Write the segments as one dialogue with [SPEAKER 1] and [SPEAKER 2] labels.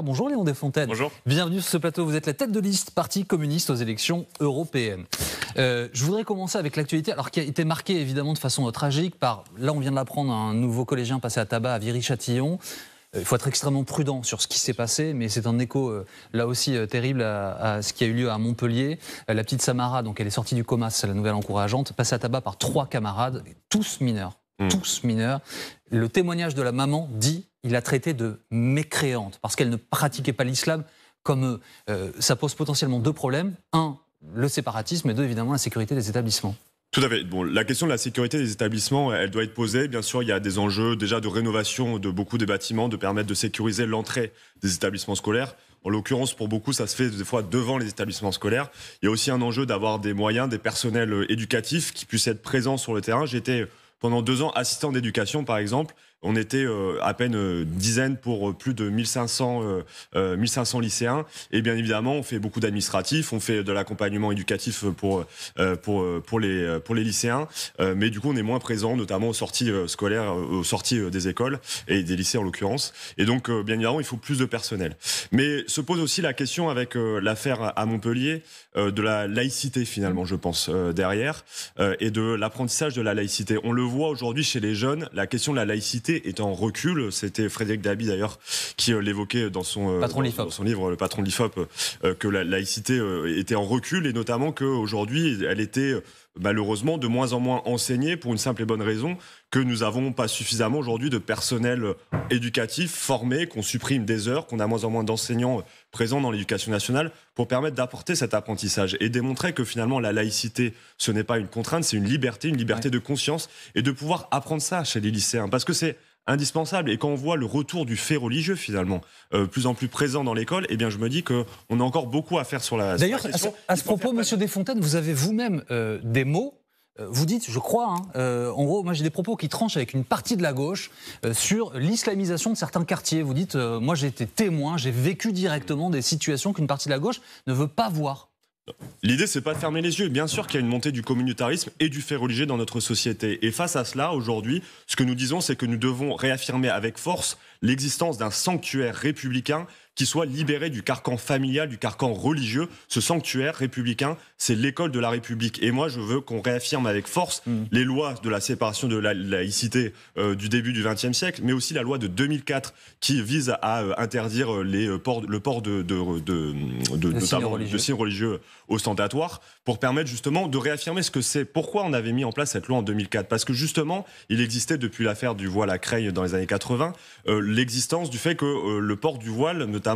[SPEAKER 1] Bonjour Léon Desfontaines.
[SPEAKER 2] Bonjour.
[SPEAKER 1] Bienvenue sur ce plateau. Vous êtes la tête de liste Parti communiste aux élections européennes. Je voudrais commencer avec l'actualité, alors qui a été marquée évidemment de façon tragique par, là on vient de l'apprendre, un nouveau collégien passé à tabac à Viry-Châtillon. Il faut être extrêmement prudent sur ce qui s'est passé, mais c'est un écho là aussi terrible à ce qui a eu lieu à Montpellier. La petite Samara, donc elle est sortie du coma, c'est la nouvelle encourageante, passée à tabac par 3 camarades, tous mineurs. Tous mineurs. Le témoignage de la maman dit il a traité de mécréante parce qu'elle ne pratiquait pas l'islam. Comme ça pose potentiellement 2 problèmes. 1, le séparatisme, et 2, évidemment, la sécurité des établissements.
[SPEAKER 2] Tout à fait. Bon, la question de la sécurité des établissements, elle doit être posée. Bien sûr, il y a des enjeux déjà de rénovation de beaucoup des bâtiments, de permettre de sécuriser l'entrée des établissements scolaires. En l'occurrence, pour beaucoup, ça se fait des fois devant les établissements scolaires. Il y a aussi un enjeu d'avoir des moyens, des personnels éducatifs qui puissent être présents sur le terrain. J'étais pendant 2 ans assistant d'éducation, par exemple. On était à peine une dizaine pour plus de 1500 lycéens. Et bien évidemment, on fait beaucoup d'administratifs, on fait de l'accompagnement éducatif pour les lycéens. Mais du coup, on est moins présent, notamment aux sorties scolaires, aux sorties des écoles et des lycées en l'occurrence. Et donc, bien évidemment, il faut plus de personnel. Mais se pose aussi la question avec l'affaire à Montpellier de la laïcité, finalement, je pense, derrière, et de l'apprentissage de la laïcité. On le voit aujourd'hui chez les jeunes, la question de la laïcité est en recul. C'était Frédéric Dabi d'ailleurs qui l'évoquait dans son livre Le patron de l'IFOP, que la laïcité était en recul et notamment qu'aujourd'hui elle était malheureusement de moins en moins enseignée pour une simple et bonne raison que nous n'avons pas suffisamment aujourd'hui de personnel éducatif formé, qu'on supprime des heures, qu'on a moins en moins d'enseignants présents dans l'éducation nationale pour permettre d'apporter cet apprentissage et démontrer que finalement la laïcité, ce n'est pas une contrainte, c'est une liberté de conscience et de pouvoir apprendre ça chez les lycéens. Parce que c'est indispensable. Et quand on voit le retour du fait religieux, finalement, plus en plus présent dans l'école, eh bien, je me dis qu'on a encore beaucoup à faire sur la question.
[SPEAKER 1] D'ailleurs, à ce propos, Monsieur Desfontaines, vous avez vous-même des mots. Vous dites, je crois, en gros, moi j'ai des propos qui tranchent avec une partie de la gauche sur l'islamisation de certains quartiers. Vous dites, moi j'ai été témoin, j'ai vécu directement des situations qu'une partie de la gauche ne veut pas voir.
[SPEAKER 2] L'idée, c'est pas de fermer les yeux. Bien sûr qu'il y a une montée du communautarisme et du fait religieux dans notre société. Et face à cela, aujourd'hui, ce que nous disons, c'est que nous devons réaffirmer avec force l'existence d'un sanctuaire républicain qui soit libéré du carcan familial, du carcan religieux. Ce sanctuaire républicain, c'est l'école de la République. Et moi, je veux qu'on réaffirme avec force les lois de la séparation de la laïcité du début du XXe siècle, mais aussi la loi de 2004 qui vise à interdire le port de signes religieux ostentatoires pour permettre justement de réaffirmer ce que c'est. Pourquoi on avait mis en place cette loi en 2004 ? Parce que justement, il existait depuis l'affaire du voile à Creil dans les années 80, l'existence du fait que le port du voile, notamment,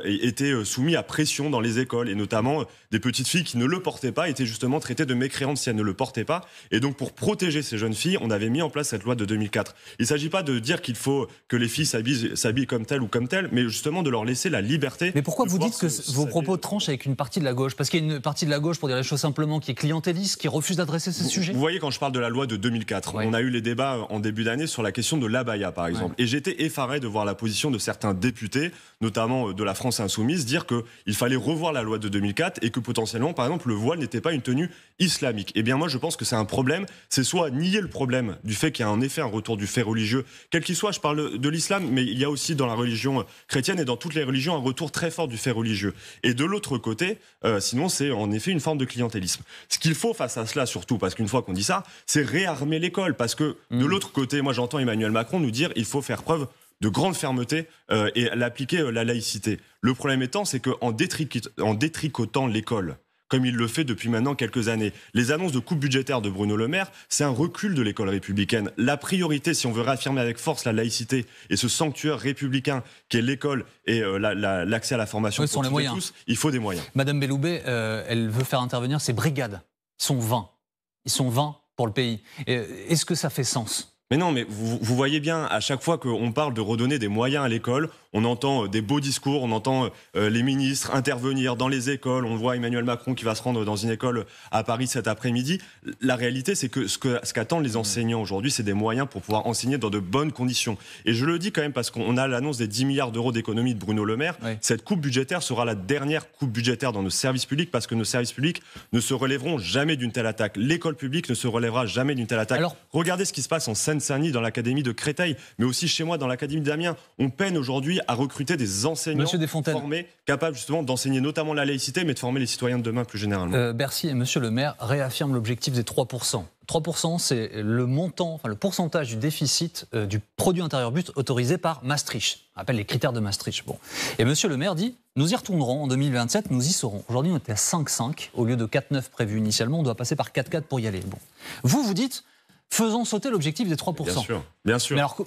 [SPEAKER 2] était soumis à pression dans les écoles, et notamment des petites filles qui ne le portaient pas étaient justement traitées de mécréantes si elles ne le portaient pas. Et donc pour protéger ces jeunes filles, on avait mis en place cette loi de 2004. Il ne s'agit pas de dire qu'il faut que les filles s'habillent comme telle ou comme telle, mais justement de leur laisser la liberté.
[SPEAKER 1] Mais pourquoi vous dites que vos propos tranchent avec une partie de la gauche ? Parce qu'il y a une partie de la gauche, pour dire les choses simplement, qui est clientéliste, qui refuse d'adresser ces sujets.
[SPEAKER 2] Vous voyez, quand je parle de la loi de 2004, on a eu les débats en début d'année sur la question de l'abaya, par exemple. Et j'étais effaré de voir la position de certains députés, notamment de la France Insoumise, dire qu'il fallait revoir la loi de 2004 et que potentiellement, par exemple, le voile n'était pas une tenue islamique. Eh bien moi, je pense que c'est un problème. C'est soit nier le problème du fait qu'il y a en effet un retour du fait religieux, quel qu'il soit. Je parle de l'islam, mais il y a aussi dans la religion chrétienne et dans toutes les religions un retour très fort du fait religieux. Et de l'autre côté, sinon c'est en effet une forme de clientélisme. Ce qu'il faut face à cela surtout, parce qu'une fois qu'on dit ça, c'est réarmer l'école. Parce que de l'autre côté, moi j'entends Emmanuel Macron nous dire il faut faire preuve de grande fermeté et l'appliquer la laïcité. Le problème étant, c'est qu'en détricotant l'école, comme il le fait depuis maintenant quelques années, les annonces de coupes budgétaires de Bruno Le Maire, c'est un recul de l'école républicaine. La priorité, si on veut réaffirmer avec force la laïcité et ce sanctuaire républicain qui est l'école et l'accès à la formation pour toutes et tous, il faut des moyens.
[SPEAKER 1] Madame Belloubet, elle veut faire intervenir ses brigades. Ils sont 20. Ils sont 20 pour le pays. Est-ce que ça fait sens ?
[SPEAKER 2] Mais non, mais vous voyez bien, à chaque fois qu'on parle de redonner des moyens à l'école, on entend des beaux discours, on entend les ministres intervenir dans les écoles, on voit Emmanuel Macron qui va se rendre dans une école à Paris cet après-midi. La réalité, c'est que ce qu'attendent les enseignants aujourd'hui, c'est des moyens pour pouvoir enseigner dans de bonnes conditions. Et je le dis quand même parce qu'on a l'annonce des 10 milliards d'euros d'économie de Bruno Le Maire. Oui. Cette coupe budgétaire sera la dernière coupe budgétaire dans nos services publics parce que nos services publics ne se relèveront jamais d'une telle attaque. L'école publique ne se relèvera jamais d'une telle attaque. Alors, regardez ce qui se passe en Seine-Saint-Denis, dans l'académie de Créteil, mais aussi chez moi dans l'académie d'Amiens. On peine aujourd'hui à recruter des enseignants formés, capables justement d'enseigner notamment la laïcité, mais de former les citoyens de demain plus généralement.
[SPEAKER 1] Bercy et Monsieur le maire réaffirment l'objectif des 3%. 3%, c'est le montant, le pourcentage du déficit du produit intérieur brut autorisé par Maastricht. On appelle les critères de Maastricht. Bon. Et Monsieur le maire dit, nous y retournerons en 2027, nous y serons. Aujourd'hui, on était à 5,5 au lieu de 4,9 prévu initialement. On doit passer par 4,4 pour y aller. Bon. Vous dites, faisons sauter l'objectif des 3%.
[SPEAKER 2] Bien sûr, bien sûr.
[SPEAKER 1] Mais alors,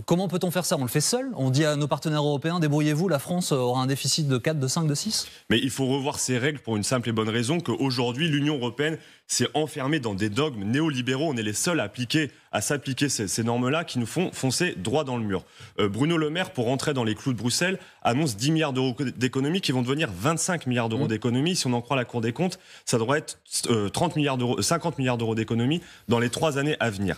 [SPEAKER 1] comment peut-on faire ça? On le fait seul? On dit à nos partenaires européens, débrouillez-vous, la France aura un déficit de 4, de 5, de 6?
[SPEAKER 2] Mais il faut revoir ces règles pour une simple et bonne raison qu'aujourd'hui, l'Union européenne s'est enfermée dans des dogmes néolibéraux. On est les seuls à s'appliquer ces normes-là qui nous font foncer droit dans le mur. Bruno Le Maire, pour rentrer dans les clous de Bruxelles, annonce 10 milliards d'euros d'économies qui vont devenir 25 milliards d'euros d'économies. Si on en croit la Cour des comptes, ça devrait être 50 milliards d'euros d'économies dans les 3 années à venir.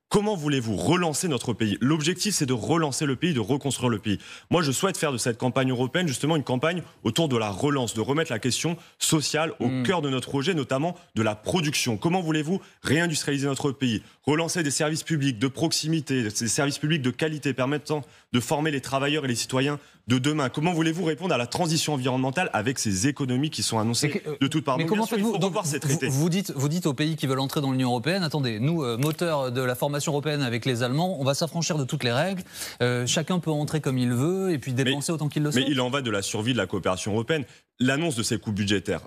[SPEAKER 2] Comment voulez-vous relancer notre pays? L'objectif, c'est de relancer le pays, de reconstruire le pays. Moi, je souhaite faire de cette campagne européenne justement une campagne autour de la relance, de remettre la question sociale au cœur de notre projet, notamment de la production. Comment voulez-vous réindustrialiser notre pays? Relancer des services publics de proximité, des services publics de qualité permettant de former les travailleurs et les citoyens de demain. Comment voulez-vous répondre à la transition environnementale avec ces économies qui sont annoncées de toutes parts?
[SPEAKER 1] Mais comment faites-vous? Vous dites aux pays qui veulent entrer dans l'Union européenne, attendez, nous, moteurs de la formation européenne avec les Allemands, on va s'affranchir de toutes les règles, chacun peut entrer comme il veut et puis dépenser autant qu'il le souhaite.
[SPEAKER 2] Mais il en va de la survie de la coopération européenne. L'annonce de ces coupes budgétaires,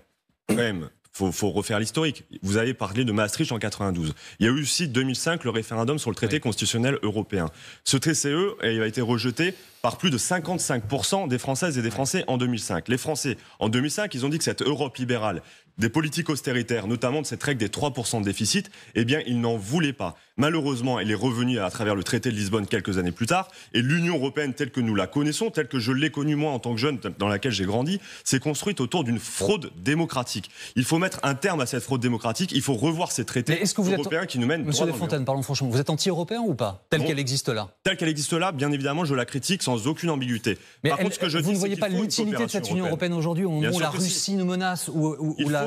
[SPEAKER 2] quand même, faut refaire l'historique. Vous avez parlé de Maastricht en 92. Il y a eu aussi 2005 le référendum sur le traité constitutionnel européen. Ce TCE a été rejeté par plus de 55% des Françaises et des Français en 2005. Les Français, en 2005, ils ont dit que cette Europe libérale, des politiques austéritaires, notamment de cette règle des 3% de déficit, eh bien, ils n'en voulaient pas. Malheureusement, elle est revenue à travers le traité de Lisbonne quelques années plus tard, et l'Union européenne telle que nous la connaissons, telle que je l'ai connue moi en tant que jeune, dans laquelle j'ai grandi, s'est construite autour d'une fraude démocratique. Il faut mettre un terme à cette fraude démocratique, il faut revoir ces traités européens qui nous mènent droit dans le mur.
[SPEAKER 1] Monsieur Desfontaines, parlons franchement, vous êtes anti-européen ou pas? Telle qu'elle existe là?
[SPEAKER 2] Telle qu'elle existe là, bien évidemment, je la critique sans aucune ambiguïté.
[SPEAKER 1] Mais vous ne voyez pas l'utilité de cette Union européenne aujourd'hui au moment où la Russie nous menace, ou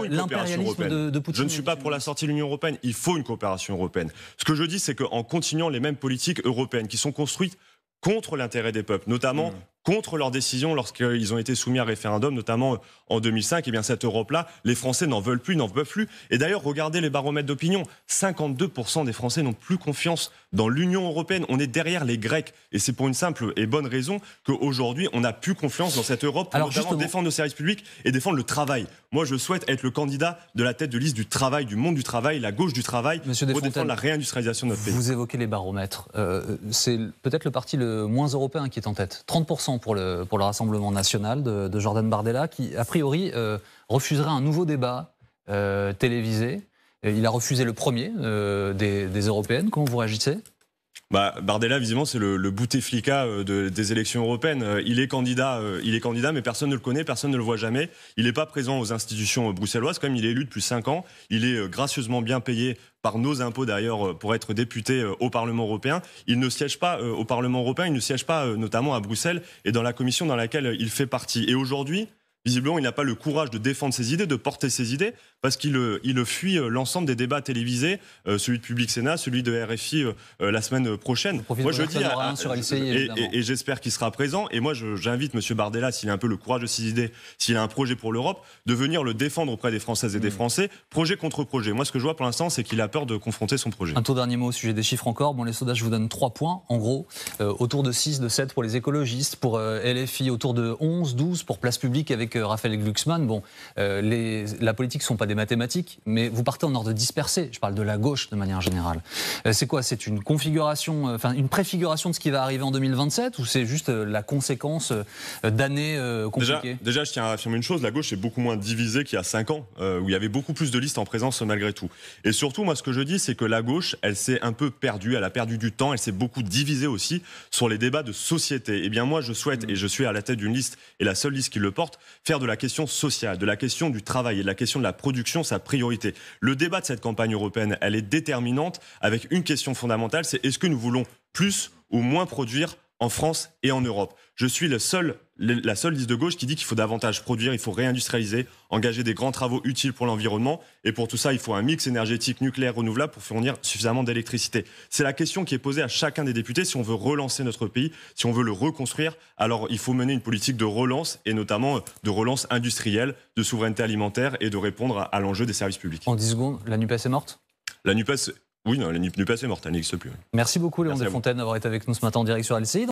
[SPEAKER 1] l'impérialisme de Poutine?
[SPEAKER 2] Je ne suis pas pour la sortie de l'Union européenne. Il faut une coopération européenne. Ce que je dis, c'est qu'en continuant les mêmes politiques européennes qui sont construites contre l'intérêt des peuples, notamment contre leurs décisions lorsqu'ils ont été soumis à référendum, notamment en 2005, et bien cette Europe-là, les Français n'en veulent plus, n'en peuvent plus. Et d'ailleurs, regardez les baromètres d'opinion. 52% des Français n'ont plus confiance dans l'Union européenne. On est derrière les Grecs. Et c'est pour une simple et bonne raison qu'aujourd'hui, on n'a plus confiance dans cette Europe pour notamment défendre nos services publics et défendre le travail. Moi, je souhaite être le candidat de la tête de liste du travail, du monde du travail, la gauche du travail, pour défendre la réindustrialisation de notre pays.
[SPEAKER 1] Vous évoquez les baromètres. C'est peut-être le parti le moins européen qui est en tête. 30% pour le Rassemblement national de Jordan Bardella, qui, a priori, refuserait un nouveau débat télévisé. Il a refusé le premier des européennes. Comment vous réagissez?
[SPEAKER 2] Bardella, visiblement, c'est le Bouteflika des élections européennes. Il est candidat, mais personne ne le connaît, personne ne le voit jamais. Il n'est pas présent aux institutions bruxelloises. Quand même, il est élu depuis 5 ans. Il est gracieusement bien payé par nos impôts d'ailleurs pour être député au Parlement européen. Il ne siège pas au Parlement européen, il ne siège pas notamment à Bruxelles et dans la commission dans laquelle il fait partie. Et aujourd'hui, visiblement, il n'a pas le courage de défendre ses idées, de porter ses idées, parce qu'il fuit l'ensemble des débats télévisés, celui de Public Sénat, celui de RFI la semaine prochaine.
[SPEAKER 1] Moi, je dis sur LCI,
[SPEAKER 2] et j'espère qu'il sera présent. Et moi, j'invite M. Bardella, s'il a un peu le courage de ses idées, s'il a un projet pour l'Europe, de venir le défendre auprès des Françaises et des Français, projet contre projet. Moi, ce que je vois pour l'instant, c'est qu'il a peur de confronter son projet.
[SPEAKER 1] Un tout dernier mot au sujet des chiffres encore. Bon, les sondages, je vous donne 3 points, en gros, autour de 6, de 7 pour les écologistes, pour LFI, autour de 11, 12 pour Place Publique avec Raphaël Glucksmann. Bon, la politique ne sont pas des mathématiques, mais vous partez en ordre dispersé. Je parle de la gauche de manière générale. C'est quoi? C'est une configuration, une préfiguration de ce qui va arriver en 2027, ou c'est juste la conséquence d'années compliquées?
[SPEAKER 2] Déjà, je tiens à affirmer une chose, la gauche est beaucoup moins divisée qu'il y a 5 ans, où il y avait beaucoup plus de listes en présence malgré tout. Et surtout, moi, ce que je dis, c'est que la gauche, elle s'est un peu perdue, elle a perdu du temps, elle s'est beaucoup divisée aussi sur les débats de société. Eh bien, moi, je souhaite, et je suis à la tête d'une liste, et la seule liste qui le porte, faire de la question sociale, de la question du travail et de la question de la production sa priorité. Le débat de cette campagne européenne, elle est déterminante avec une question fondamentale, c'est est-ce que nous voulons plus ou moins produire en France et en Europe? Je suis la seule la seule liste de gauche qui dit qu'il faut davantage produire, il faut réindustrialiser, engager des grands travaux utiles pour l'environnement. Et pour tout ça, il faut un mix énergétique nucléaire renouvelable pour fournir suffisamment d'électricité. C'est la question qui est posée à chacun des députés. Si on veut relancer notre pays, si on veut le reconstruire, alors il faut mener une politique de relance et notamment de relance industrielle, de souveraineté alimentaire et de répondre à l'enjeu des services publics.
[SPEAKER 1] En 10 secondes, la NUPES est morte ?
[SPEAKER 2] La NUPES, oui, non, la NUPES est morte, elle n'existe plus.
[SPEAKER 1] Merci beaucoup Léon Desfontaines d'avoir été avec nous ce matin en direct sur LCI.